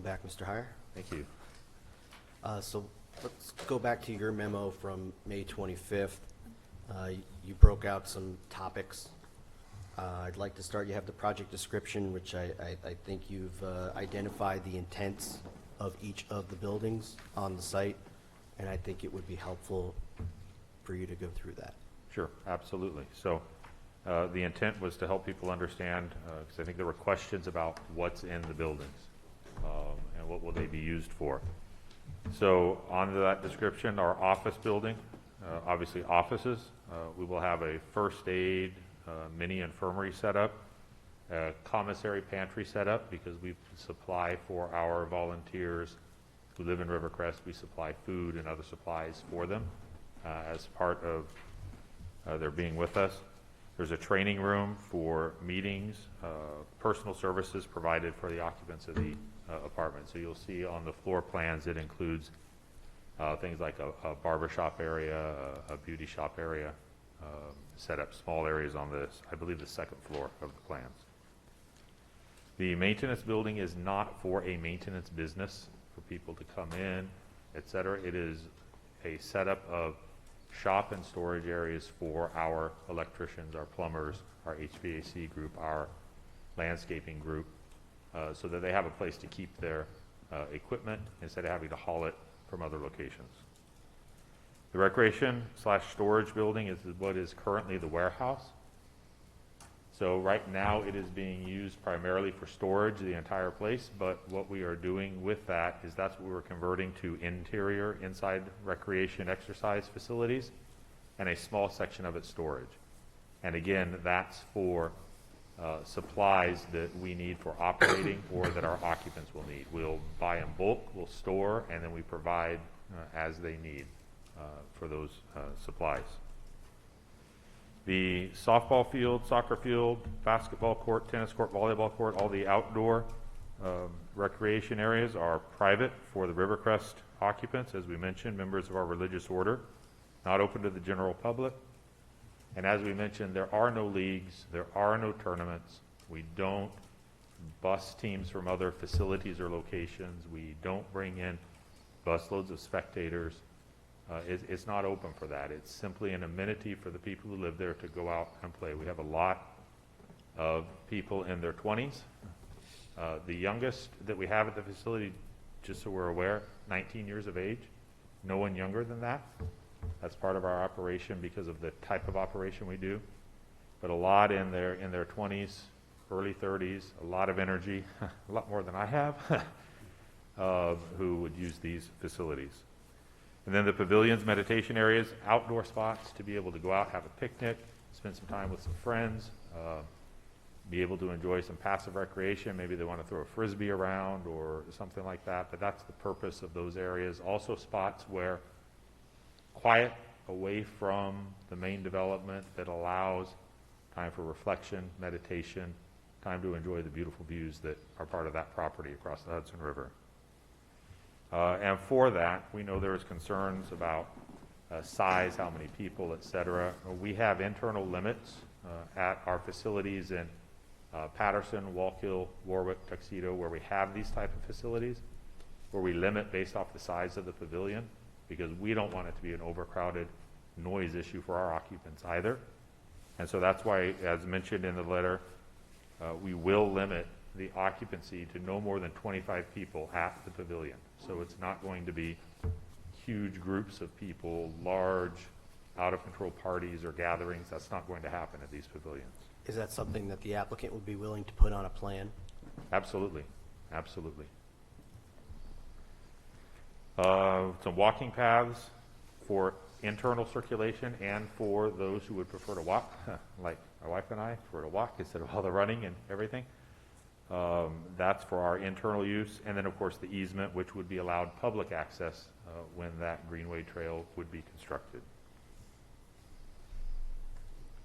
Welcome back, Mr. Heyer. Thank you. So let's go back to your memo from May 25th. You broke out some topics. I'd like to start, you have the project description, which I think you've identified the intents of each of the buildings on the site, and I think it would be helpful for you to go through that. Sure, absolutely. So the intent was to help people understand, because I think there were questions about what's in the buildings and what will they be used for. So on that description, our office building, obviously offices, we will have a first aid, mini infirmary setup, a commissary pantry setup, because we supply for our volunteers who live in Rivercrest. We supply food and other supplies for them as part of their being with us. There's a training room for meetings, personal services provided for the occupants of the apartment. So you'll see on the floor plans it includes things like a barbershop area, a beauty shop area, set up small areas on this, I believe, the second floor of the plans. The maintenance building is not for a maintenance business for people to come in, etc. It is a setup of shop and storage areas for our electricians, our plumbers, our HVAC group, our landscaping group, so that they have a place to keep their equipment instead of having to haul it from other locations. The recreation/storage building is what is currently the warehouse. So right now it is being used primarily for storage, the entire place, but what we are doing with that is that's what we're converting to interior, inside recreation exercise facilities, and a small section of it storage. And again, that's for supplies that we need for operating or that our occupants will need. We'll buy in bulk, we'll store, and then we provide as they need for those supplies. The softball field, soccer field, basketball court, tennis court, volleyball court, all the outdoor recreation areas are private for the Rivercrest occupants, as we mentioned, members of our religious order, not open to the general public. And as we mentioned, there are no leagues, there are no tournaments. We don't bus teams from other facilities or locations. We don't bring in busloads of spectators. It's not open for that. It's simply an amenity for the people who live there to go out and play. We have a lot of people in their 20s. The youngest that we have at the facility, just so we're aware, 19 years of age. No one younger than that. That's part of our operation because of the type of operation we do. But a lot in their 20s, early 30s, a lot of energy, a lot more than I have, who would use these facilities. And then the pavilions, meditation areas, outdoor spots to be able to go out, have a picnic, spend some time with some friends, be able to enjoy some passive recreation. Maybe they want to throw a frisbee around or something like that, but that's the purpose of those areas. Also spots where quiet, away from the main development, that allows time for reflection, meditation, time to enjoy the beautiful views that are part of that property across the Hudson River. And for that, we know there's concerns about size, how many people, et cetera. We have internal limits at our facilities in Patterson, Wallkill, Warwick, Tuxedo, where we have these type of facilities, where we limit based off the size of the pavilion, because we don't want it to be an overcrowded noise issue for our occupants either. And so that's why, as mentioned in the letter, we will limit the occupancy to no more than 25 people at the pavilion. So it's not going to be huge groups of people, large, out-of-control parties or gatherings. That's not going to happen at these pavilions. Is that something that the applicant would be willing to put on a plan? Absolutely, absolutely. Some walking paths for internal circulation and for those who would prefer to walk, like my wife and I prefer to walk instead of all the running and everything. That's for our internal use. And then, of course, the easement, which would be allowed public access when that greenway trail would be constructed.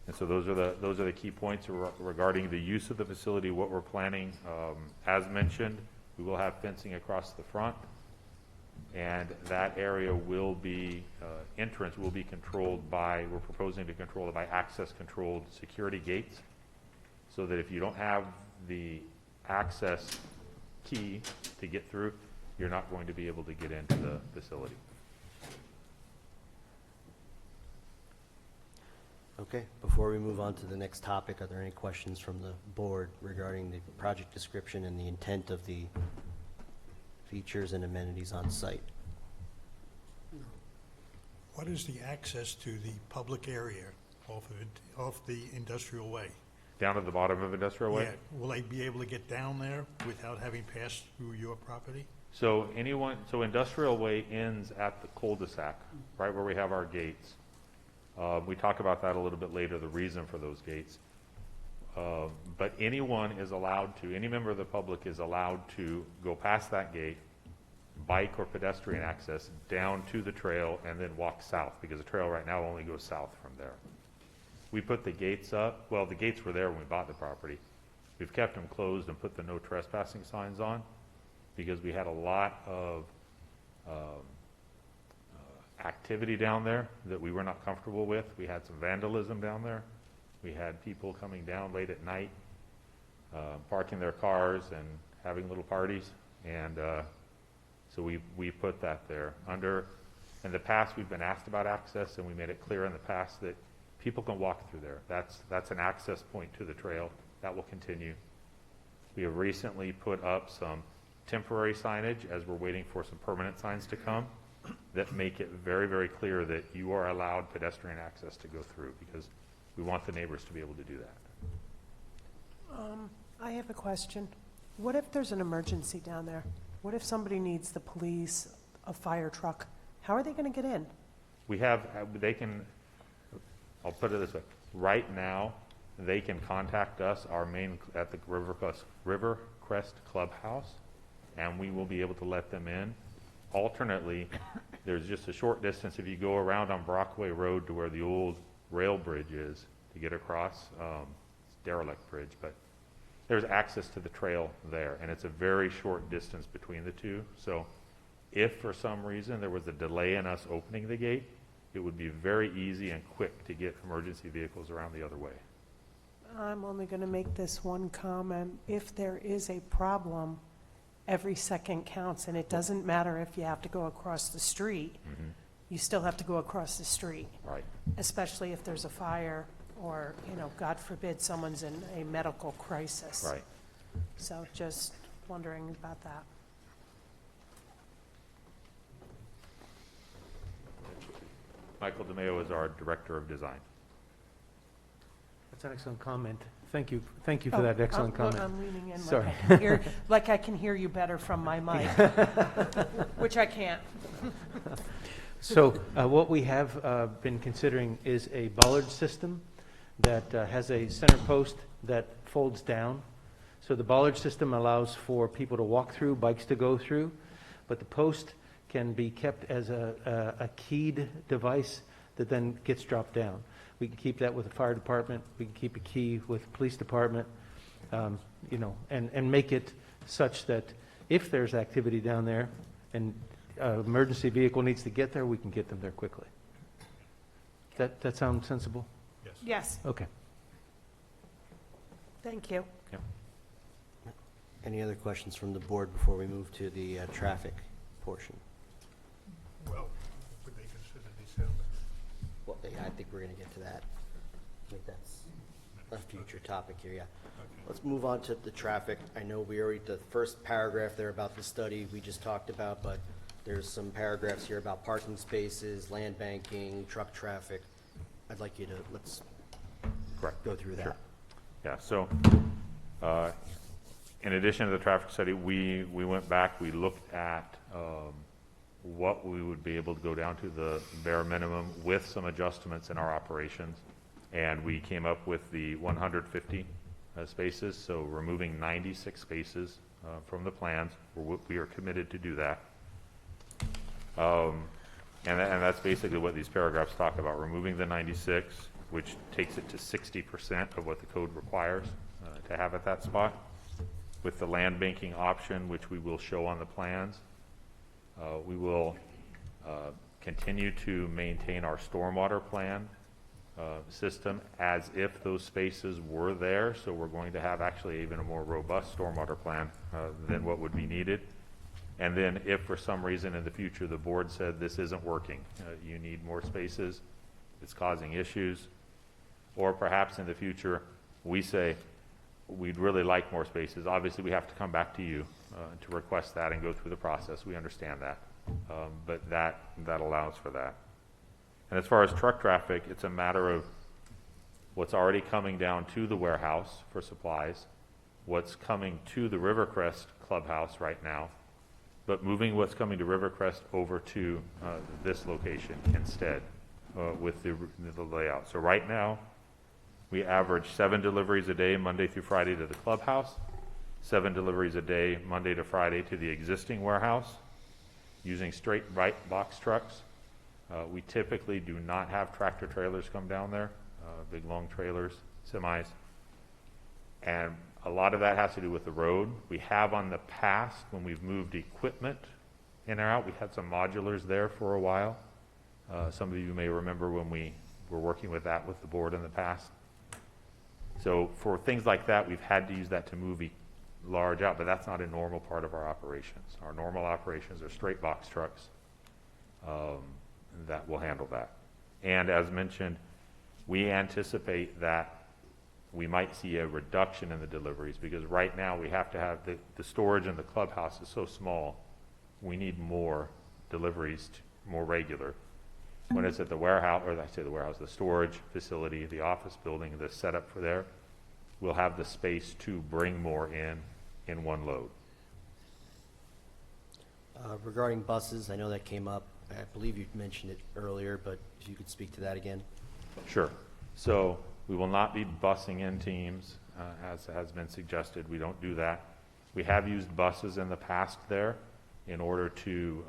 And so those are the key points regarding the use of the facility, what we're planning. As mentioned, we will have fencing across the front, and that area will be, entrance will be controlled by, we're proposing to control it by access-controlled security gates, so that if you don't have the access key to get through, you're not going to be able to get into the facility. Okay, before we move on to the next topic, are there any questions from the board regarding the project description and the intent of the features and amenities on site? What is the access to the public area off the industrial way? Down at the bottom of Industrial Way? Yeah, will they be able to get down there without having passed through your property? So Industrial Way ends at the cul-de-sac, right where we have our gates. We talk about that a little bit later, the reason for those gates. But anyone is allowed to, any member of the public is allowed to go past that gate, bike or pedestrian access down to the trail and then walk south, because the trail right now only goes south from there. We put the gates up, well, the gates were there when we bought the property. We've kept them closed and put the no trespassing signs on because we had a lot of activity down there that we were not comfortable with. We had some vandalism down there. We had people coming down late at night, parking their cars and having little parties. And so we put that there. In the past, we've been asked about access, and we made it clear in the past that people can walk through there. That's an access point to the trail. That will continue. We have recently put up some temporary signage as we're waiting for some permanent signs to come that make it very, very clear that you are allowed pedestrian access to go through, because we want the neighbors to be able to do that. I have a question. What if there's an emergency down there? What if somebody needs the police, a fire truck? How are they going to get in? I'll put it this way. Right now, they can contact us, at the Rivercrest Clubhouse, and we will be able to let them in. Alternately, there's just a short distance if you go around on Brockway Road to where the old rail bridge is to get across. It's derelict bridge, but there's access to the trail there, and it's a very short distance between the two. So if for some reason there was a delay in us opening the gate, it would be very easy and quick to get emergency vehicles around the other way. I'm only going to make this one comment. If there is a problem, every second counts, and it doesn't matter if you have to go across the street. Mm-hmm. You still have to go across the street, Right. especially if there's a fire or, God forbid, someone's in a medical crisis. Right. So just wondering about that. Michael DeMeo is our Director of Design. That's an excellent comment. Thank you for that excellent comment. I'm leaning in Sorry. like I can hear you better from my mic, which I can't. So what we have been considering is a bollard system that has a center post that folds down. So the bollard system allows for people to walk through, bikes to go through, but the post can be kept as a keyed device that then gets dropped down. We can keep that with the fire department. We can keep a key with the police department, and make it such that if there's activity down there and an emergency vehicle needs to get there, we can get them there quickly. That sound sensible? Yes. Yes, Okay. thank you. Any other questions from the board before we move to the traffic portion? Well, would they consider these houses? Well, yeah, I think we're going to get to that. I think that's a future topic here, yeah. Let's move on to the traffic. I know the first paragraph there about the study we just talked about, but there's some paragraphs here about parking spaces, land banking, truck traffic. I'd like you to, let's Correct. go through that. Sure. Yeah, so in addition to the traffic study, we went back, we looked at what we would be able to go down to the bare minimum with some adjustments in our operations. And we came up with the 150 spaces, so removing 96 spaces from the plans. We are committed to do that. And that's basically what these paragraphs talk about, removing the 96, which takes it to 60% of what the code requires to have at that spot. With the land banking option, which we will show on the plans, we will continue to maintain our stormwater plan system as if those spaces were there. So we're going to have actually even a more robust stormwater plan than what would be needed. And then if for some reason in the future the board said this isn't working, you need more spaces, it's causing issues, or perhaps in the future we say we'd really like more spaces, obviously we have to come back to you to request that and go through the process. We understand that, but that allows for that. And as far as truck traffic, it's a matter of what's already coming down to the warehouse for supplies, what's coming to the Rivercrest clubhouse right now, but moving what's coming to Rivercrest over to this location instead with the layout. So right now, we average 7 deliveries a day, Monday through Friday to the clubhouse, 7 deliveries a day, Monday to Friday to the existing warehouse, using straight right box trucks. We typically do not have tractor trailers come down there, big long trailers, semis. And a lot of that has to do with the road. We have on the past, when we've moved equipment in or out, we had some modulars there for a while. Some of you may remember when we were working with that with the board in the past. So for things like that, we've had to use that to move large out, but that's not a normal part of our operations. Our normal operations are straight box trucks that will handle that. And as mentioned, we anticipate that we might see a reduction in the deliveries because right now we have to have the storage in the clubhouse is so small, we need more deliveries, more regular. When it's at the warehouse, or I say the warehouse, the storage facility, the office building, the setup for there, we'll have the space to bring more in one load. Regarding buses, I know that came up. I believe you mentioned it earlier, but if you could speak to that again. Sure. So we will not be busing in teams, as has been suggested. We don't do that. We have used buses in the past there in order to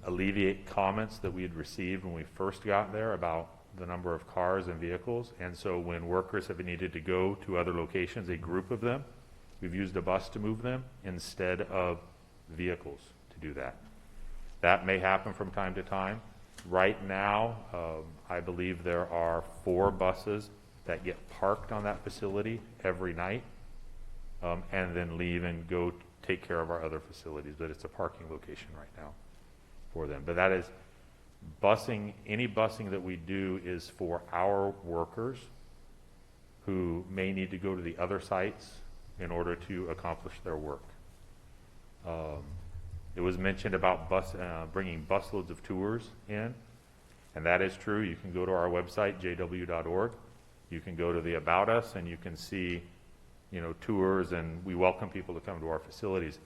alleviate comments that we had received when we first got there about the number of cars and vehicles. And so when workers have needed to go to other locations, a group of them, we've used a bus to move them instead of vehicles to do that. That may happen from time to time. Right now, I believe there are 4 buses that get parked on that facility every night and then leave and go take care of our other facilities, but it's a parking location right now for them. But that is busing, any busing that we do is for our workers who may need to go to the other sites in order to accomplish their work. It was mentioned about bringing busloads of tours in, and that is true. You can go to our website, jw.org. You can go to the About Us, and you can see, tours, and we welcome people to come to our facilities,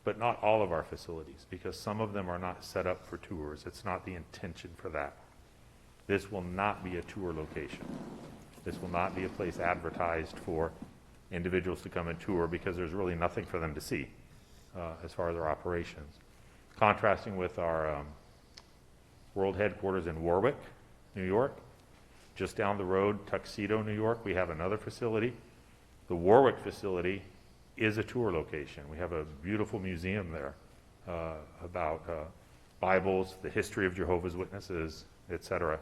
but not all of our facilities, because some of them are not set up for tours. It's not the intention for that. This will not be a tour location. This will not be a place advertised for individuals to come and tour because there's really nothing for them to see as far as our operations. Contrasting with our world headquarters in Warwick, New York, just down the road, Tuxedo, New York, we have another facility. The Warwick facility is a tour location. We have a beautiful museum there about Bibles, the history of Jehovah's Witnesses, etc.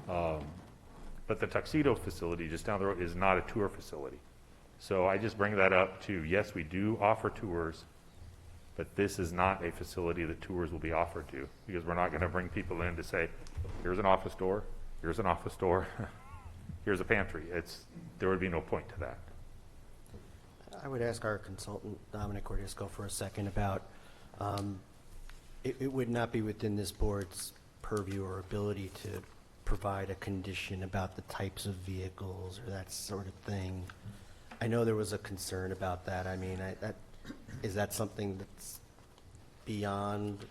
But the Tuxedo facility just down the road is not a tour facility. So I just bring that up to, yes, we do offer tours, but this is not a facility that tours will be offered to, because we're not going to bring people in to say, here's an office door, here's an office door, here's a pantry. There would be no point to that. I would ask our consultant, Dominic Cordisco, for a second about, it would not be within this board's purview or ability to provide a condition about the types of vehicles or that sort of thing. I know there was a concern about that. I mean, is that something that's beyond,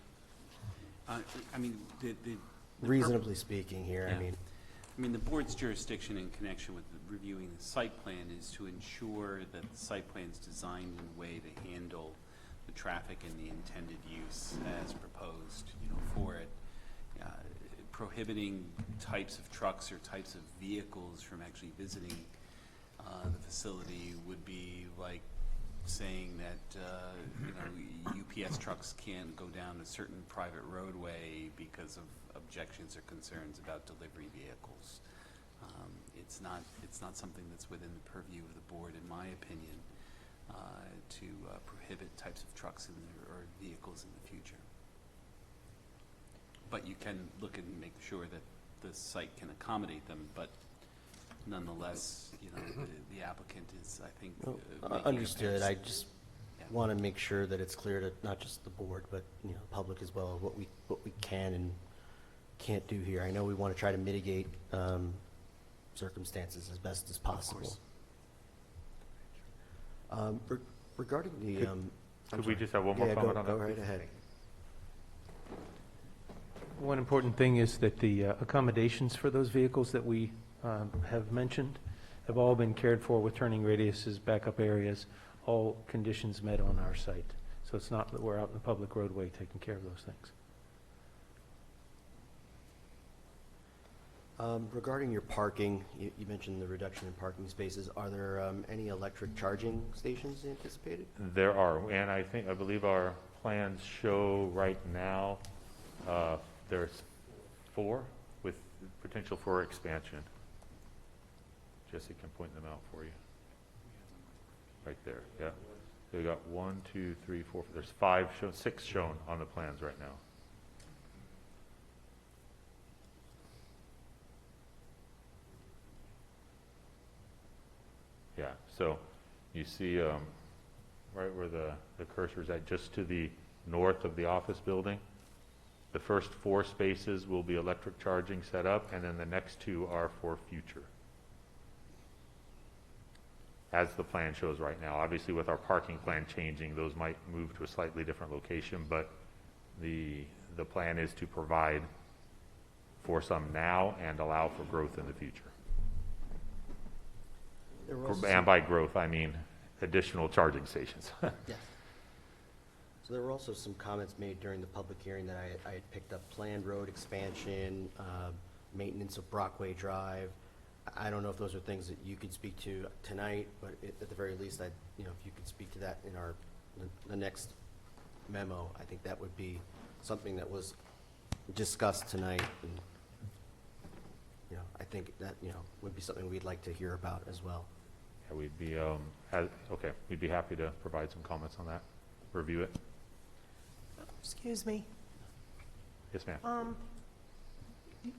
reasonably speaking here? Yeah. I mean, the board's jurisdiction in connection with reviewing the site plan is to ensure that the site plan is designed in a way to handle the traffic and the intended use as proposed, for it. Prohibiting types of trucks or types of vehicles from actually visiting the facility would be like saying that UPS trucks can't go down a certain private roadway because of objections or concerns about delivery vehicles. It's not something that's within the purview of the board, in my opinion, to prohibit types of trucks or vehicles in the future. But you can look and make sure that the site can accommodate them, but nonetheless, you know, the applicant is, I think, making a Understood. fair I s- just Yeah. want to make sure that it's clear to not just the board, but, you know, public as well, what we can and can't do here. I know we want to try to mitigate circumstances as best as possible. Regarding the, I'm Could we sorry. just have one more Yeah, comment on that? Go right please? ahead. One important thing is that the accommodations for those vehicles that we have mentioned have all been cared for with turning radiuses, backup areas, all conditions met on our site. So it's not that we're out in the public roadway taking care of those things. Regarding your parking, you mentioned the reduction in parking spaces. Are there any electric charging stations anticipated? There are, and I believe our plans show right now, there's 4 with potential for expansion. Jesse can point them out for you. Right there, yeah. We got 1, 2, 3, 4, there's 5, 6 shown on the plans right now. Yeah, so you see right where the cursor's at, just to the north of the office building. The first 4 spaces will be electric charging set up, and then the next 2 are for future. As the plan shows right now. Obviously, with our parking plan changing, those might move to a slightly different location, but the plan is to provide for some now and allow for growth in the future. There were also And by growth, I mean additional charging stations. Yes. So there were also some comments made during the public hearing that I had picked up: planned road expansion, maintenance of Brockway Drive. I don't know if those are things that you could speak to tonight, but at the very least, if you could speak to that in the next memo, I think that would be something that was discussed tonight. And, I think that, would be something we'd like to hear about as well. Yeah, we'd be, we'd be happy to provide some comments on that, review it. Excuse me. Yes, ma'am.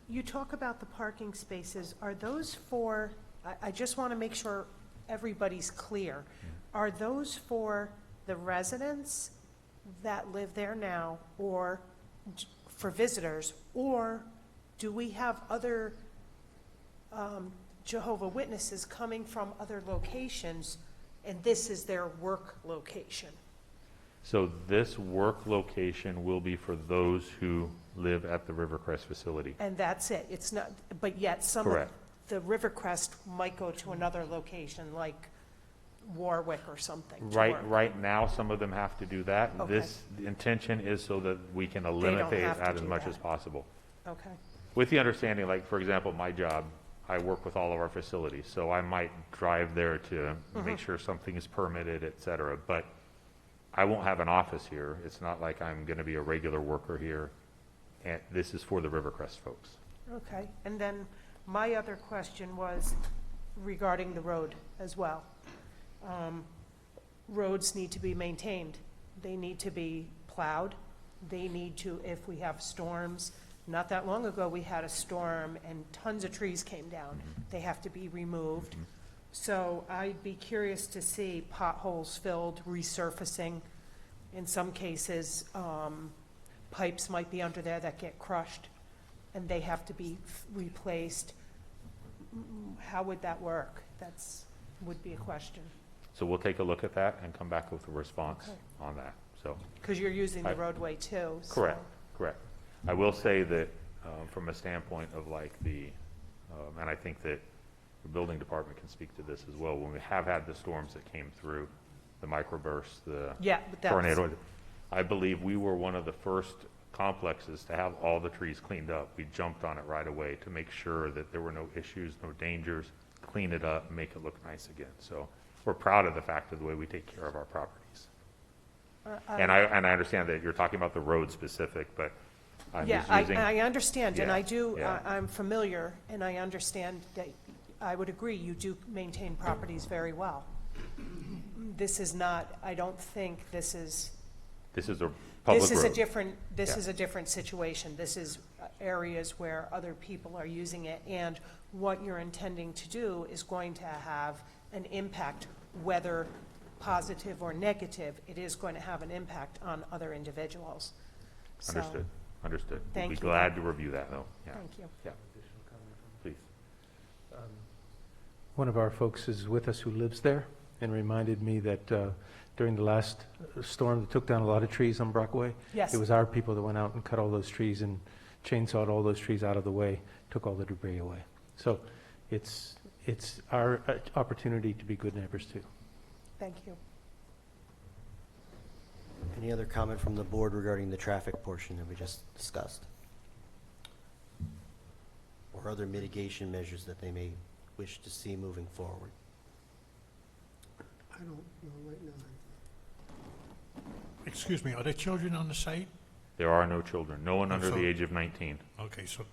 You talk about the parking spaces. Are those for, I just want to make sure everybody's clear. Are those for the residents that live there now, or for visitors? Or do we have other Jehovah Witnesses coming from other locations, and this is their work location? So this work location will be for those who live at the Rivercrest facility. And that's it? It's not, but yet some of Correct. the Rivercrest might go to another location, like Warwick or something, to Right, work. right now, some of them have to do that. Okay. The intention is so that we can don't eliminate have to that as do much that. as possible. Okay, With the understanding, like, for example, my job, I work with all of our facilities, so I might drive there to make sure something is permitted, et cetera, but I won't have an office here. It's not like I'm gonna be a regular worker here, and this is for the Rivercrest folks. okay. And then my other question was regarding the road as well. Roads need to be maintained. They need to be plowed. They need to, if we have storms, not that long ago, we had a storm and tons of trees came down. They have to be removed. So I'd be curious to see potholes filled, resurfacing. In some cases, pipes might be under there that get crushed, and they have to be replaced. How would that work? Would be a question, So we'll take a look at that and come back with a response Okay. on that, so. because you're using the I- roadway too. so- Correct, correct. I will say that from a standpoint of like and I think that the building department can speak to this as well, when we have had the storms that came through, the microbursts, the Yeah, but that's, tornado, I believe we were one of the first complexes to have all the trees cleaned up. We jumped on it right away to make sure that there were no issues, no dangers, clean it up, make it look nice again. So we're proud of the fact of the way we take care of our properties. And I understand that you're talking about the road specific, but I'm Yeah, just using. I understand, and Yeah, I do, yeah. I'm familiar, and I understand that, I would agree, you do maintain properties very well. This is not, I don't think this is, This is a public road. this is a different, this Yeah. is a different situation. This is areas where other people are using it, and what you're intending to do is going to have an impact, whether positive or negative, it is going to have an impact on other individuals. So, Understood, understood. We'll Thank be you. glad to review that, though. Yeah, Thank you. yeah, please. One of our folks is with us who lives there and reminded me that during the last storm that took down a lot of trees on Brockway, Yes. it was our people that went out and cut all those trees and chainsawed all those trees out of the way, took all the debris away. So it's our opportunity to be good neighbors too. Thank you. Any other comment from the board regarding the traffic portion that we just discussed? Or other mitigation measures that they may wish to see moving forward? I don't know right now. Excuse me, are there children on the site? There are no children, no one Oh, under so- the age of 19. Okay, so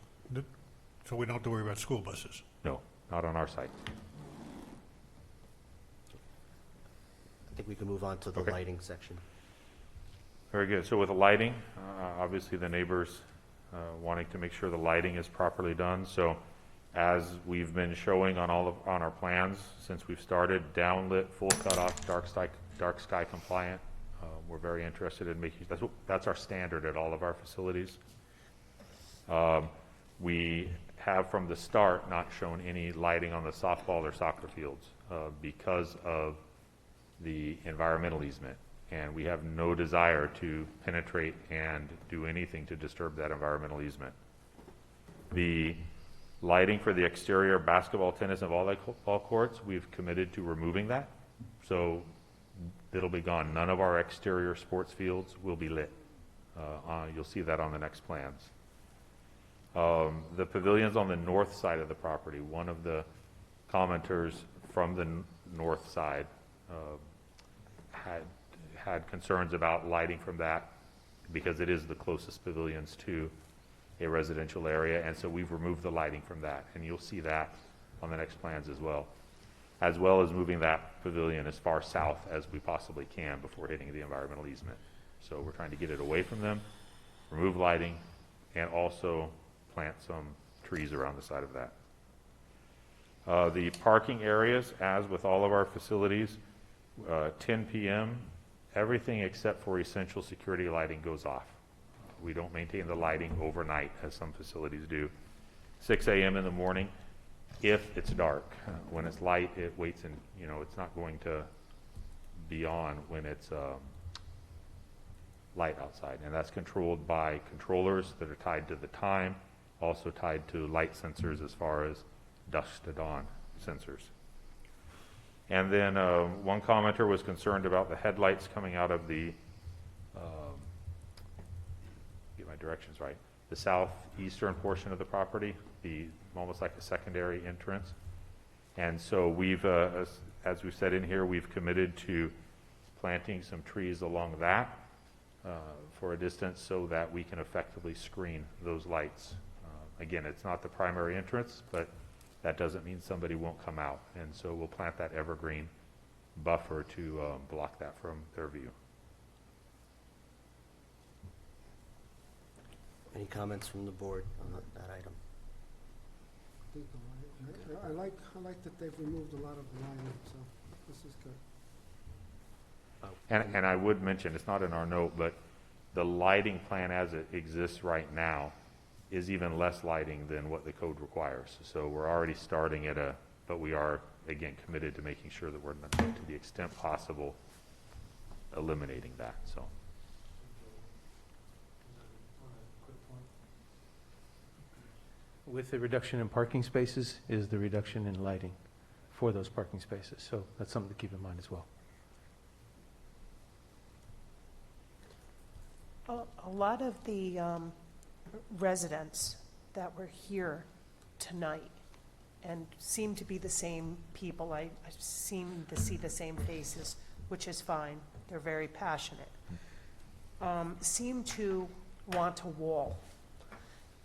we don't have to worry about school buses? No, not on our site. I think we can move on to the Okay. lighting section. Very good. So with the lighting, obviously the neighbors wanting to make sure the lighting is properly done. So as we've been showing on on our plans since we've started, downlit, full cutoff, dark sky compliant. We're very interested in making, that's our standard at all of our facilities. We have from the start not shown any lighting on the softball or soccer fields because of the environmental easement. And we have no desire to penetrate and do anything to disturb that environmental easement. The lighting for the exterior basketball, tennis, and volleyball courts, we've committed to removing that. So it'll be gone. None of our exterior sports fields will be lit. You'll see that on the next plans. The pavilions on the north side of the property, one of the commenters from the north side had concerns about lighting from that because it is the closest pavilions to a residential area, and so we've removed the lighting from that, and you'll see that on the next plans as well as moving that pavilion as far south as we possibly can before hitting the environmental easement. So we're trying to get it away from them, remove lighting, and also plant some trees around the side of that. The parking areas, as with all of our facilities, 10 p.m., everything except for essential security lighting goes off. We don't maintain the lighting overnight as some facilities do. 6 a.m. in the morning, if it's dark. When it's light, it waits and, it's not going to be on when it's light outside. And that's controlled by controllers that are tied to the time, also tied to light sensors as far as dusk to dawn sensors. And then one commenter was concerned about the headlights coming out of the, get my directions right, the southeastern portion of the property, almost like a secondary entrance. And so we've, as we've said in here, we've committed to planting some trees along that for a distance so that we can effectively screen those lights. Again, it's not the primary entrance, but that doesn't mean somebody won't come out. And so we'll plant that evergreen buffer to block that from their view. Any comments from the board on that item? I think the light- I like that they've removed a lot of the lighting, so this is good. Oh, And I would mention, it's not in our note, but the lighting plan as it exists right now is even less lighting than what the code requires. So we're already starting but we are, again, committed to making sure that we're, to the extent possible, eliminating that, so. With the reduction in parking spaces is the reduction in lighting for those parking spaces. So that's something to keep in mind as well. A lot of the residents that were here tonight and seem to be the same people, I seem to see the same faces, which is fine, they're very passionate, seem to want a wall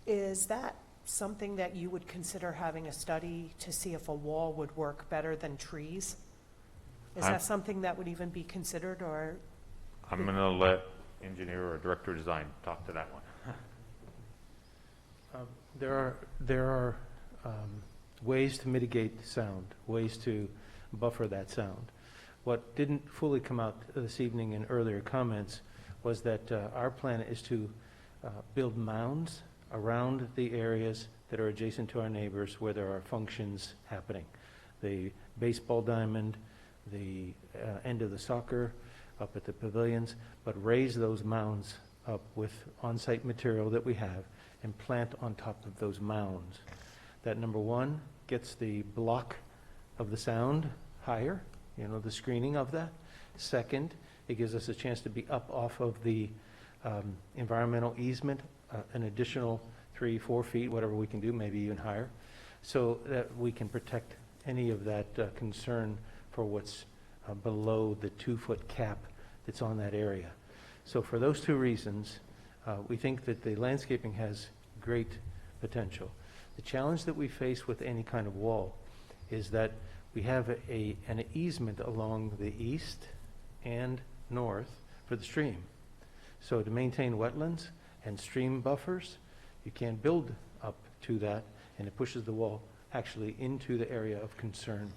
Is that something that you would consider having a study to see if a wall would work better than trees? Is I'm- that something that would even be considered, or, I'm going to let engineer or director of design talk to that one. There are ways to mitigate sound, ways to buffer that sound. What didn't fully come out this evening in earlier comments was that our plan is to build mounds around the areas that are adjacent to our neighbors where there are functions happening. The baseball diamond, the end of the soccer, up at the pavilions, but raise those mounds up with on-site material that we have and plant on top of those mounds. That, number one, gets the block of the sound higher, the screening of that. Second, it gives us a chance to be up off of the environmental easement, an additional 3-4 feet, whatever we can do, maybe even higher, so that we can protect any of that concern for what's below the 2-foot cap that's on that area. So for those two reasons, we think that the landscaping has great potential. The challenge that we face with any kind of wall is that we have an easement along the east and north for the stream. So to maintain wetlands and stream buffers, you can't build up to that, and it pushes the wall actually into the area of concern,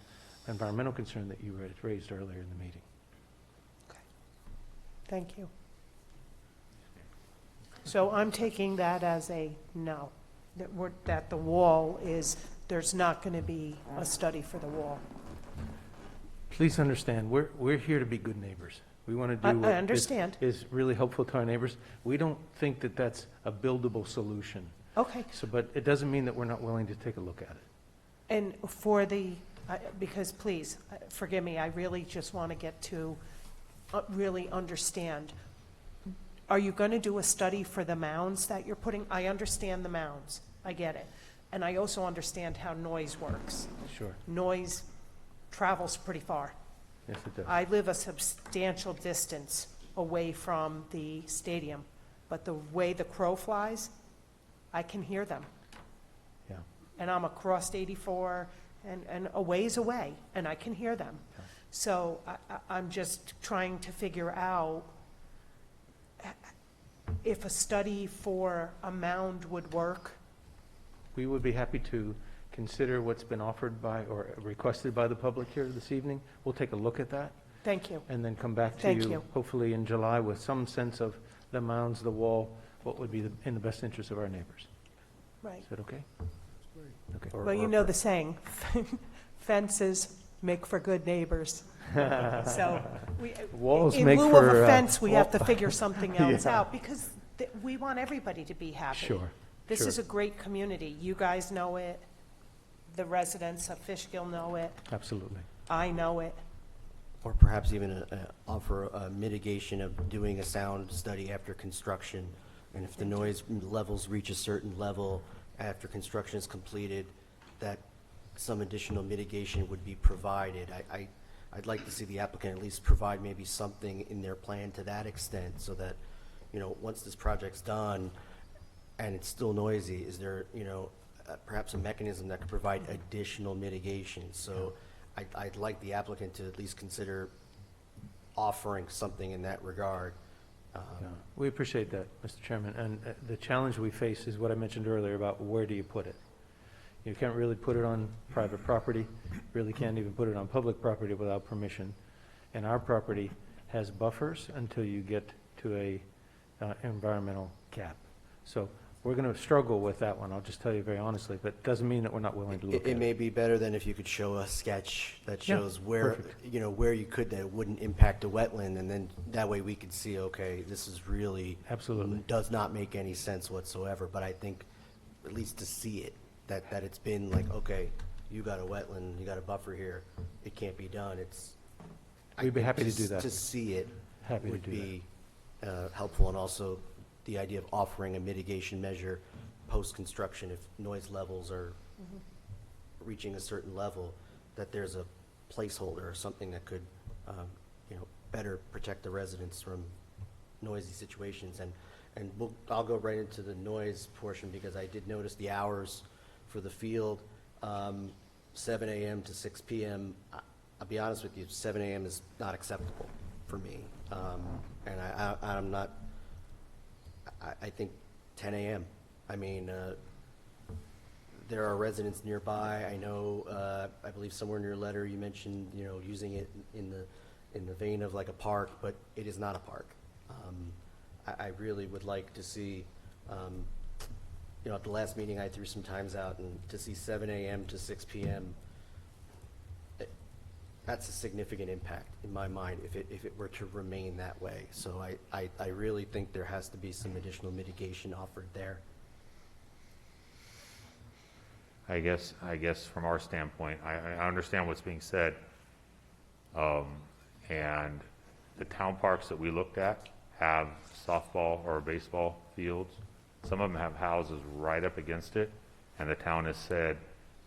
environmental concern that you raised earlier in the meeting. thank you. So I'm taking that as a no, that the wall is, there's not going to be a study for the wall. Please understand, we're here to be good neighbors. We want to do I what understand. is really helpful to our neighbors. We don't think that that's a buildable solution. Okay, So, but it doesn't mean that we're not willing to take a look at it. and for the, because please, forgive me, I really just want to get to really understand. Are you going to do a study for the mounds that you're putting? I understand the mounds, I get it. And I also understand how noise works. Sure. Noise travels pretty far. Yes, it does. I live a substantial distance away from the stadium, but the way the crow flies, I can hear them. Yeah. And I'm across 84 and a ways away, and I can hear them. Yeah. So I'm just trying to figure out if a study for a mound would work. We would be happy to consider what's been offered by or requested by the public here this evening. We'll take a look at that Thank you. and then come back to Thank you, you. hopefully in July, with some sense of the mounds, the wall, what would be in the best interest of our neighbors. Right. Is that okay? Okay. Well, you know the saying, fences make for good neighbors. So Walls in make lieu for, of a fence, we have to figure something else Yeah. out, because we want everybody to be happy. Sure. This sure. is a great community. You guys know it. The residents of Fishkill know it. Absolutely. I know it. Or perhaps even offer a mitigation of doing a sound study after construction. And if the noise levels reach a certain level after construction is completed, that some additional mitigation would be provided. I'd like to see the applicant at least provide maybe something in their plan to that extent, so that, once this project's done and it's still noisy, is there, perhaps a mechanism that could provide additional mitigation? So I'd like the applicant to at least consider offering something in that regard. Yeah. We appreciate that, Mr. Chairman. And the challenge we face is what I mentioned earlier about where do you put it? You can't really put it on private property, really can't even put it on public property without permission. And our property has buffers until you get to a environmental cap. So we're going to struggle with that one, I'll just tell you very honestly, but it doesn't mean that we're not willing to look at It it. may be better than if you could show a sketch that Yeah, shows where, perfect. where you could, that it wouldn't impact a wetland, and then that way we could see, okay, this is really. Absolutely. Does not make any sense whatsoever, but I think at least to see it, that it's been like, okay, you got a wetland, you got a buffer here, it can't be done, We'd be I think happy to just do that. To see it Happy to would do be helpful, and also the idea of offering a mitigation measure post-construction if noise levels are reaching a certain level, that there's a placeholder or something that could, better protect the residents from noisy situations. And and I'll go right into the noise portion, because I did notice the hours for the field, 7 a.m. to 6 p.m. I'll be honest with you, 7 a.m. is not acceptable for me. And I'm not, I think 10 a.m. I mean, there are residents nearby. I know, I believe somewhere in your letter you mentioned, you know, using it in the vein of like a park, but it is not a park. I really would like to see, you know, at the last meeting I threw some times out, and to see 7 a.m. to 6 p.m., that's a significant impact in my mind if it were to remain that way. So I really think there has to be some additional mitigation offered there. I guess from our standpoint, I understand what's being said. And the town parks that we looked at have softball or baseball fields. Some of them have houses right up against it, and the town has said,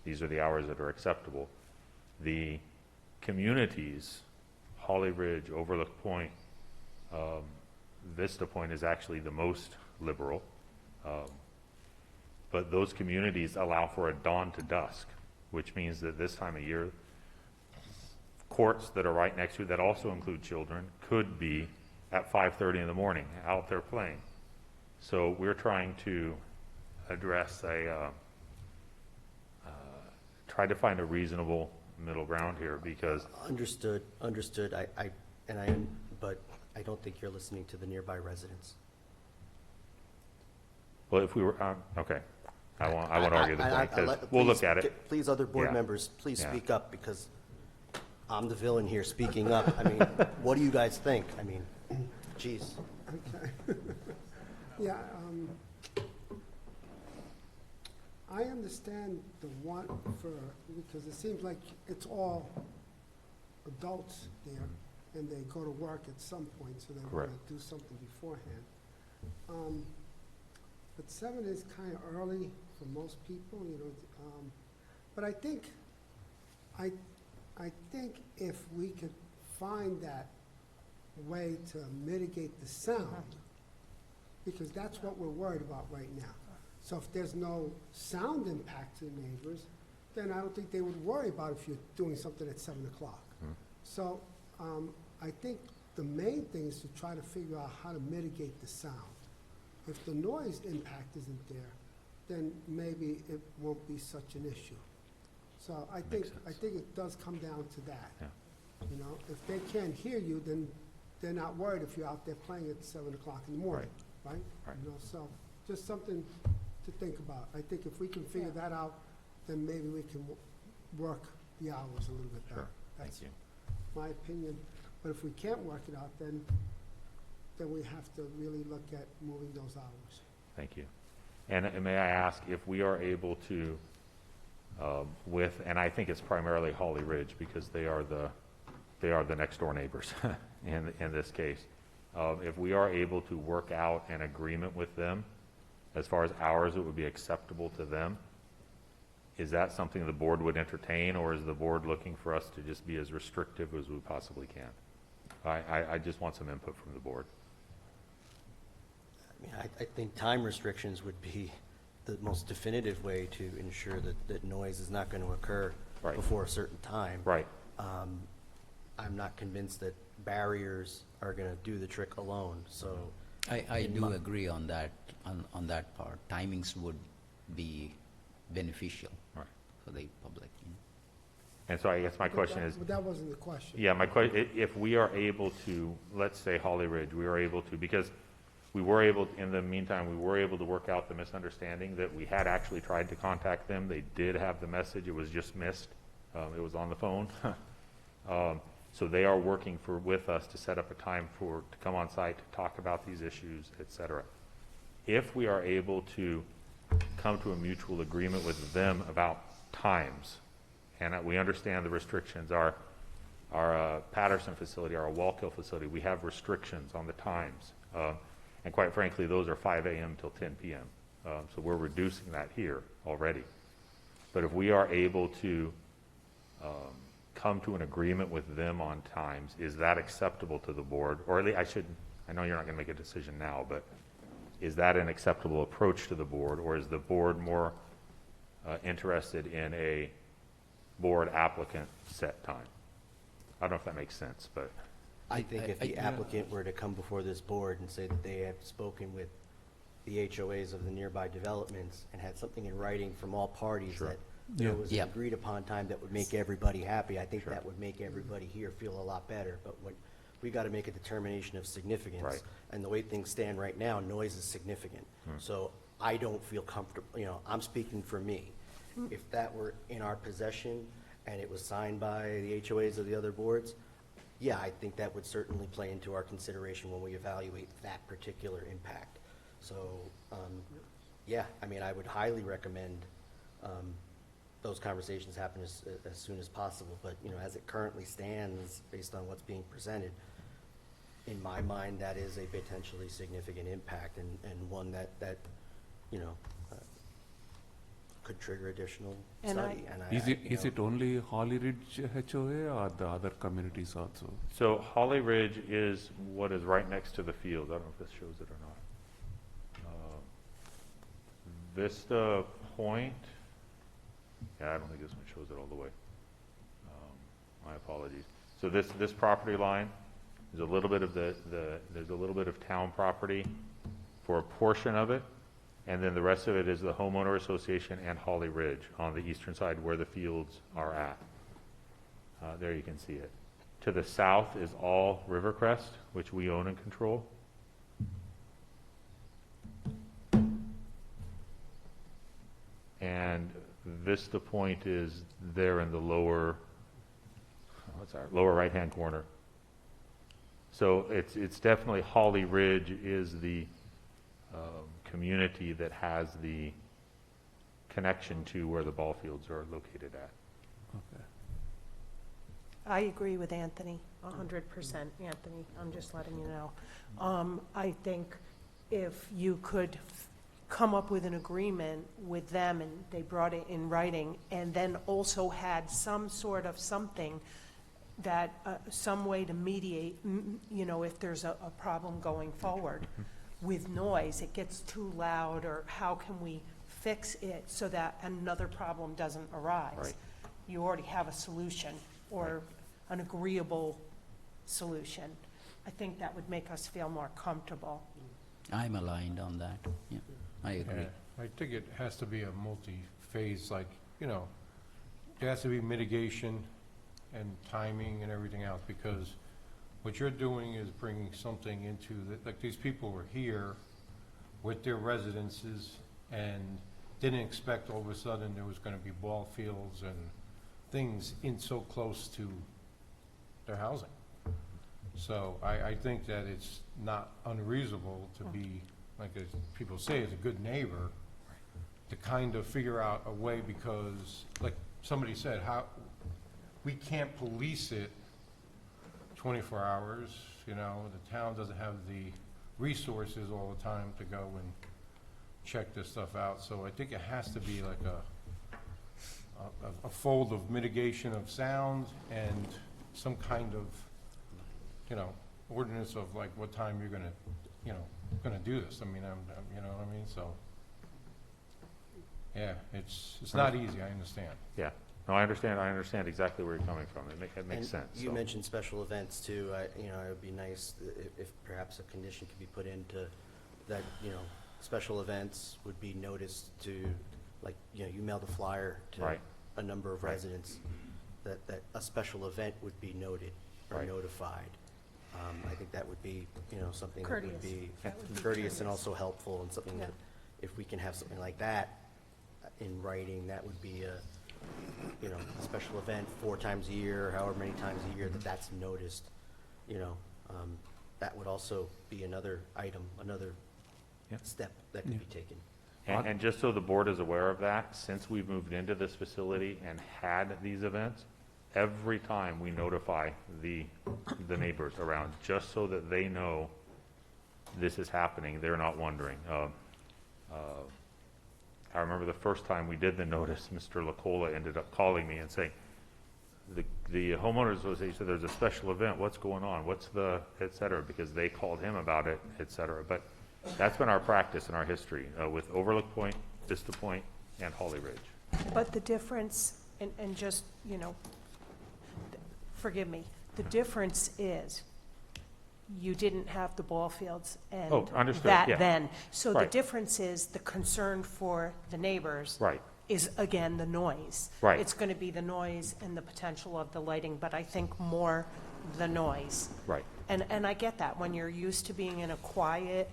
these are the hours that are acceptable. The communities, Holly Ridge, Overlook Point, Vista Point is actually the most liberal. But those communities allow for a dawn to dusk, which means that this time of year, courts that are right next to it that also include children could be at 5:30 in the morning out there playing. So we're trying to address try to find a reasonable middle ground here, because Understood. But I don't think you're listening to the nearby residents. well, if we were okay, I won't argue the point, because let- we'll please, look at it. Please, other board Yeah. members, please Yeah. speak up, because I'm the villain here speaking up. I mean, what do you guys think? I mean, geez. Okay. Yeah, I understand the want for, because it seems like it's all adults there, and they go to work at some point, so they want Correct. to do something beforehand. But 7 is kind of early for most people, you know, but I think if we could find that way to mitigate the sound, because that's what we're worried about right now. So if there's no sound impact to the neighbors, then I don't think they would worry about if you're doing something at 7 o'clock. So I think the main thing is to try to figure out how to mitigate the sound. If the noise impact isn't there, then maybe it won't be such an issue. So I think it does come down to that. Yeah. You know, if they can't hear you, then they're not worried if you're out there playing at 7 o'clock in the morning, right? Right. You know, so just something to think about. I think if we can figure that out, then maybe we can work the hours a little bit better. Sure. Thank That's you. my opinion. But if we can't work it out, then we have to really look at moving those hours. Thank you. And may I ask if we are able to, and I think it's primarily Holly Ridge, because they are the next door neighbors in this case. If we are able to work out an agreement with them as far as hours that would be acceptable to them, is that something the board would entertain, or is the board looking for us to just be as restrictive as we possibly can? I just want some input from the board. I mean, I think time restrictions would be the most definitive way to ensure that noise is not going to occur Right. before a certain time. Right. I'm not convinced that barriers are going to do the trick alone, so. I in do my- agree on that, on that part. Timings would be beneficial Right. for the public. You know. And so I guess my question is, But that wasn't the question. yeah, my question, if we are able to, let's say Holly Ridge, we are able to, because we were able, in the meantime, we were able to work out the misunderstanding that we had actually tried to contact them. They did have the message, it was just missed. It was on the phone. So they are working with us to set up a time to come on site, to talk about these issues, et cetera. If we are able to come to a mutual agreement with them about times, and we understand the restrictions, our Patterson facility, our Wallkill facility, we have restrictions on the times. And quite frankly, those are 5 a.m. till 10 p.m. So we're reducing that here already. But if we are able to come to an agreement with them on times, is that acceptable to the board? Or at least I know you're not going to make a decision now, but Is that an acceptable approach to the board, or is the board more interested in a board applicant set time? I don't know if that makes sense, but I think if the applicant were to come before this board and say that they have spoken with the HOAs of the nearby developments and had something in writing from all parties Sure. that there was an Yeah. agreed upon time that would make everybody happy, I think Sure. that would make everybody here feel a lot better. But when, we got to make a determination of significance. Right. And the way things stand right now, noise is significant. So I don't feel comfortable, I'm speaking for me. If that were in our possession and it was signed by the HOAs of the other boards, yeah, I think that would certainly play into our consideration when we evaluate that particular impact. So, yeah, I mean, I would highly recommend those conversations happen as soon as possible. But, as it currently stands, based on what's being presented, in my mind, that is a potentially significant impact and one that could trigger additional And study. Is it only Holly Ridge HOA or the other communities also? so Holly Ridge is what is right next to the field. I don't know if this shows it or not. Vista Point, yeah, I don't think this one shows it all the way. My apologies. So this property line, there's a little bit of there's a little bit of town property for a portion of it, and then the rest of it is the homeowner association and Holly Ridge on the eastern side where the fields are at. There you can see it. To the south is all Rivercrest, which we own and control. And Vista Point is there in the lower right-hand corner. So it's definitely Holly Ridge is the community that has the connection to where the ball fields are located at. Okay. I agree with Anthony, 100%, Anthony, I'm just letting you know. I think if you could come up with an agreement with them and they brought it in writing, and then also had some sort of something that, some way to mediate, if there's a problem going forward with noise, it gets too loud, or how can we fix it so that another problem doesn't arise? Right. You already have a solution, or an agreeable solution. I think that would make us feel more comfortable. I'm aligned on that, yeah, I agree. I think it has to be a multi-phase, there has to be mitigation and timing and everything else, because what you're doing is bringing something into, these people were here with their residences and didn't expect all of a sudden there was gonna be ball fields and things in so close to their housing. So I think that it's not unreasonable to be, like as people say, as a good neighbor, to kind of figure out a way, because like somebody said, we can't police it 24 hours, the town doesn't have the resources all the time to go and check this stuff out. So I think it has to be like a fold of mitigation of sound and some kind of, ordinance of like what time you're gonna do this. I mean, you know what I mean? So, yeah, it's not easy, I understand. Yeah. No, I understand exactly where you're coming from. It makes And sense. you so. mentioned special events too. It would be nice if perhaps a condition could be put into that, special events would be noticed to, like, you mailed a flyer to Right. a number of Right. residents, that a special event would be noted or Right. notified. I think that would be, something that would Courteous. be That would be courteous and courteous. also helpful, and something Yeah. that, if we can have something like that in writing, that would be a special event 4 times a year, however many times a year that's noticed, that would also be another item, another Yeah. step that could be taken. And just so the board is aware of that, since we've moved into this facility and had these events, every time we notify the neighbors around, just so that they know this is happening, they're not wondering. I remember the first time we did the notice, Mr. Lacola ended up calling me and saying, the homeowners association said there's a special event, what's going on, what's the, et cetera, because they called him about it, et cetera. But That's been our practice in our history, with Overlook Point, Vista Point, and Holly Ridge. But the difference, and just, you know, forgive me, the difference is you didn't have the ball fields and Oh, understood, that yeah. then. So the Right. difference is the concern for the neighbors Right. is, again, the noise. Right. It's going to be the noise and the potential of the lighting, but I think more the noise. Right. And I get that, when you're used to being in a quiet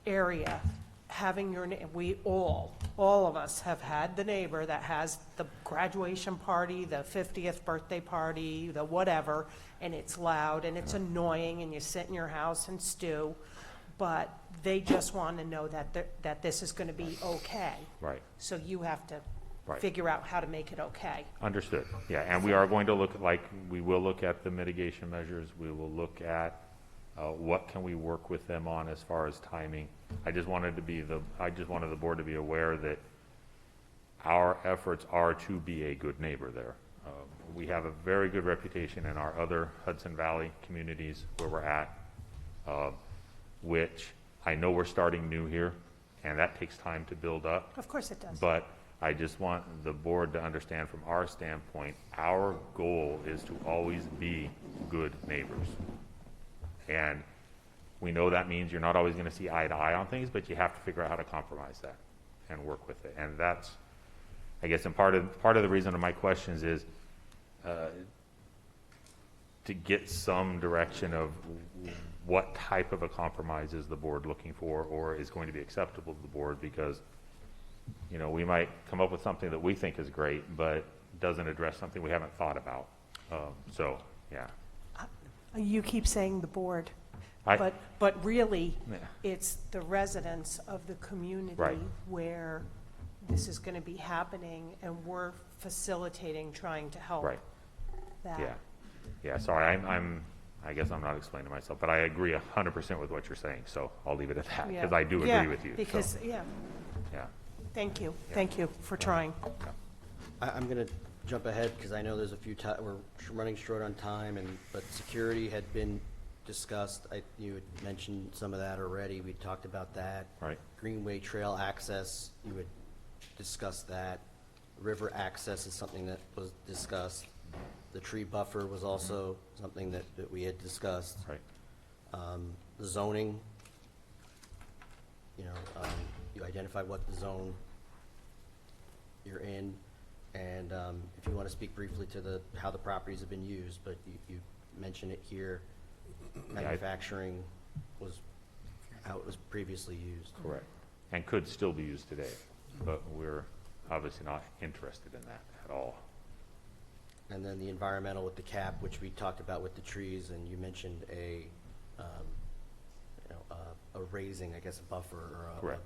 area, having your, we all of us have had the neighbor that has the graduation party, the 50th birthday party, the whatever, and it's loud and it's annoying and you sit in your house and stew, but they just want to know that this is going to be okay. Right. So you have to Right. figure out how to make it okay. Understood, yeah, and we are going to look, like, we will look at the mitigation measures, we will look at what can we work with them on as far as timing. I just wanted the board to be aware that our efforts are to be a good neighbor there. We have a very good reputation in our other Hudson Valley communities where we're at, which I know we're starting new here, and that takes time to build up. Of course it does. But I just want the board to understand from our standpoint, our goal is to always be good neighbors. And we know that means you're not always going to see eye to eye on things, but you have to figure out how to compromise that and work with it. And that's, I guess, and part of the reason of my questions is to get some direction of what type of a compromise is the board looking for or is going to be acceptable to the board, because you know, we might come up with something that we think is great, but doesn't address something we haven't thought about. So, yeah. You keep saying the board, I- but really, Yeah. it's the residents of the community Right. where this is going to be happening, and we're facilitating, trying to help Right. that. Yeah. Yeah, sorry, I guess I'm not explaining myself, but I agree 100% with what you're saying, so I'll leave it at that, because Yeah. I do Yeah, agree with you. so, Because, yeah, Yeah. thank you for trying. I'm going to jump ahead because I know there's a few, we're running short on time, but security had been discussed. You had mentioned some of that already. We talked about that. Right. Greenway Trail access, you had discussed that. River access is something that was discussed. The tree buffer was also something that we had discussed. Right. The zoning, you you identify what the zone you're in, and if you want to speak briefly to how the properties have been used, but you mentioned it here. Manufacturing was how it was previously used. Correct. And could still be used today, but we're obviously not interested in that at all. And then the environmental with the cap, which we talked about with the trees, and you mentioned a raising, I guess, a buffer or Correct.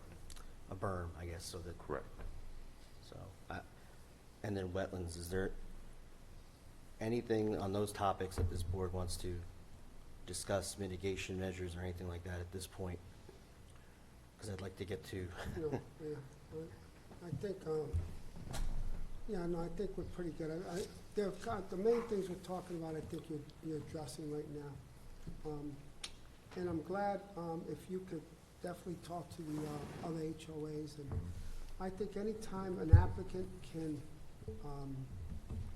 a berm, I guess, so that. Correct. So, and then wetlands, is there anything on those topics that this board wants to discuss, mitigation measures or anything like that at this point? Because I'd like to get to, No, yeah, I think, I think we're pretty good. The main things we're talking about, I think you're addressing right now. And I'm glad if you could definitely talk to the other HOAs. And I think anytime an applicant can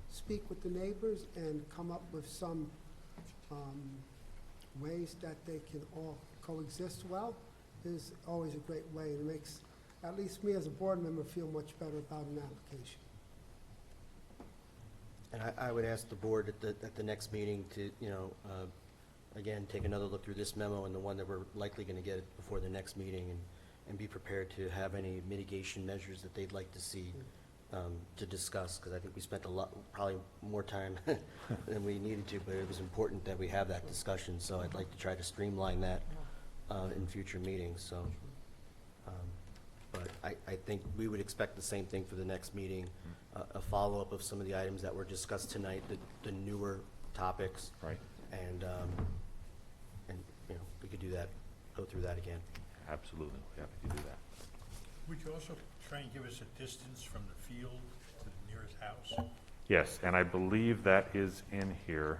speak with the neighbors and come up with some ways that they can all coexist well is always a great way. It makes, at least me as a board member, feel much better about an application. and I would ask the board at the next meeting to, again, take another look through this memo and the one that we're likely going to get before the next meeting, and be prepared to have any mitigation measures that they'd like to see to discuss, because I think we spent probably more time than we needed to, but it was important that we have that discussion, so I'd like to try to streamline that in future meetings, so. But I think we would expect the same thing for the next meeting, a follow-up of some of the items that were discussed tonight, the newer topics. Right. And we could do that, go through that again. Absolutely. We have to do that. Would you also try and give us a distance from the field to the nearest house? Yes, and I believe that is in here.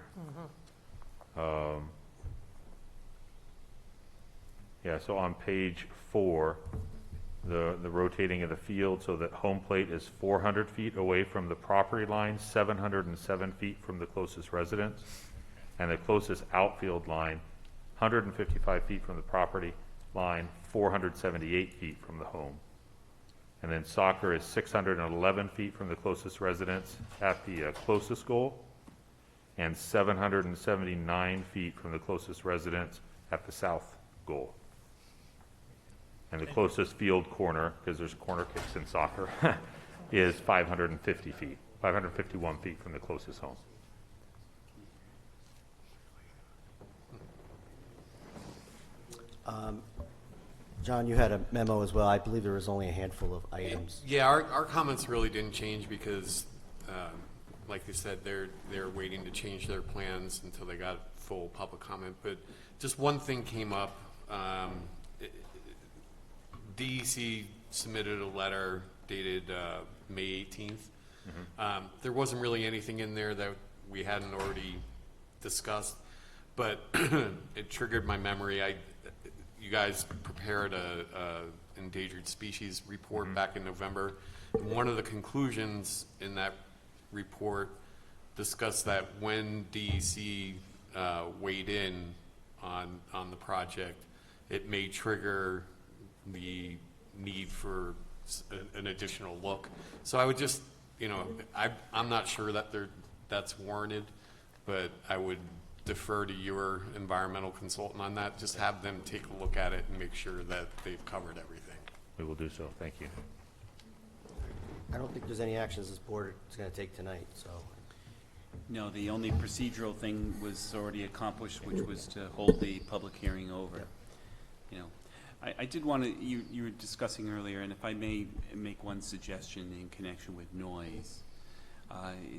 Yeah, so on page 4, the rotating of the field, so that home plate is 400 feet away from the property line, 707 feet from the closest residence, and the closest outfield line, 155 feet from the property line, 478 feet from the home. And then soccer is 611 feet from the closest residence at the closest goal, and 779 feet from the closest residence at the south goal. And the closest field corner, because there's corner kicks in soccer, is 550 feet, 551 feet from the closest home. John, you had a memo as well. I believe there was only a handful of items. Yeah, our comments really didn't change because, like they said, they're waiting to change their plans until they got full public comment. But just one thing came up. DEC submitted a letter dated May 18th. There wasn't really anything in there that we hadn't already discussed, but it triggered my memory. You guys prepared a endangered species report back in November. And one of the conclusions in that report discussed that when DEC weighed in on the project, it may trigger the need for an additional look. So I would just, I'm not sure that that's warranted, but I would defer to your environmental consultant on that. Just have them take a look at it and make sure that they've covered everything. We will do so. Thank you. I don't think there's any actions this board is going to take tonight, so. No, the only procedural thing was already accomplished, which was to hold the public hearing over. Yep. You know, I did want to, you were discussing earlier, and if I may make one suggestion in connection with noise,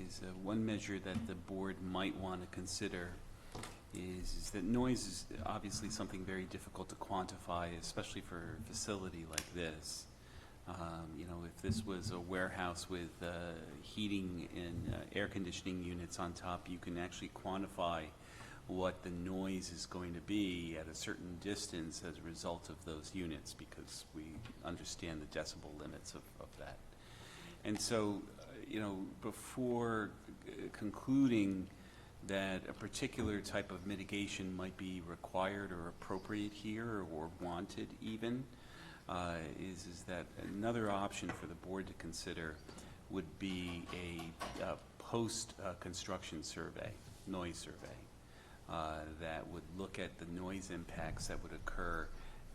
is one measure that the board might want to consider is that noise is obviously something very difficult to quantify, especially for a facility like this. If this was a warehouse with heating and air conditioning units on top, you can actually quantify what the noise is going to be at a certain distance as a result of those units, because we understand the decibel limits of that. And so, before concluding that a particular type of mitigation might be required or appropriate here or wanted even, is that another option for the board to consider would be a post-construction survey, noise survey, that would look at the noise impacts that would occur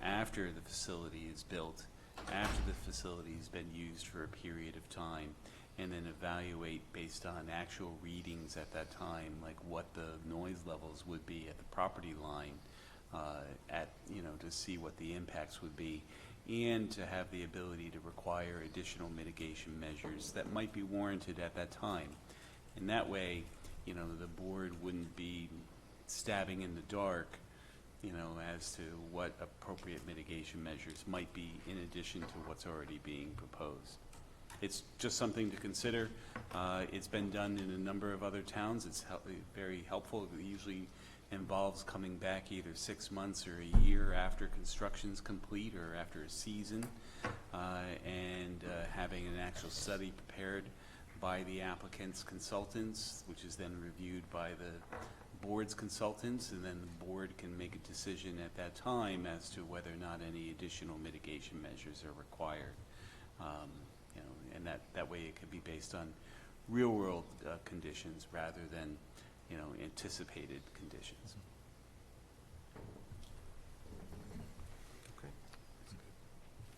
after the facility is built, after the facility has been used for a period of time, and then evaluate based on actual readings at that time, like what the noise levels would be at the property line, to see what the impacts would be, and to have the ability to require additional mitigation measures that might be warranted at that time. And that way, the board wouldn't be stabbing in the dark, as to what appropriate mitigation measures might be in addition to what's already being proposed. It's just something to consider. It's been done in a number of other towns. It's very helpful. It usually involves coming back either 6 months or a year after construction's complete or after a season, and having an actual study prepared by the applicant's consultants, which is then reviewed by the board's consultants, and then the board can make a decision at that time as to whether or not any additional mitigation measures are required. And that way it could be based on real-world conditions rather than, anticipated conditions. Okay.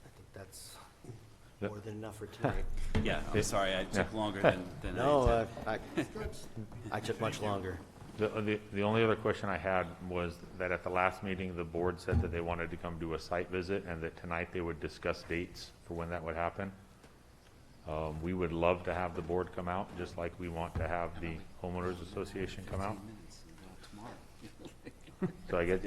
I think that's more than enough for tonight. Yeah, I'm sorry, I took longer than No, I intended. I took much longer. The only other question I had was that at the last meeting, the board said that they wanted to come do a site visit and that tonight they would discuss dates for when that would happen. We would love to have the board come out, just like we want to have the homeowners association come out. So I guess,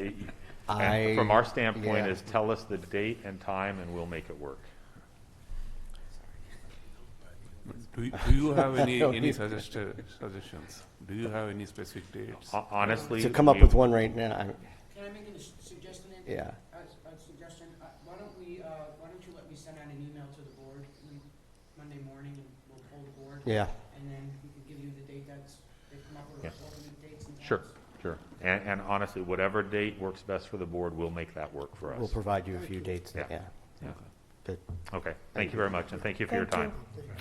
from our standpoint, yeah. is tell us the date and time and we'll make it work. Do you have any suggestions? Do you have any specific dates? Honestly. To come up with one right now, Can I make a suggestion, Andy? yeah. As Yeah. And then we could give you the date that's, they come up with Yeah. alternate dates and Sure, times. sure. And honestly, whatever date works best for the board, we'll make that work for We'll us. provide you a few dates. Yeah. Yeah. Good. Okay, thank you very much, and thank you for your Thank you. time.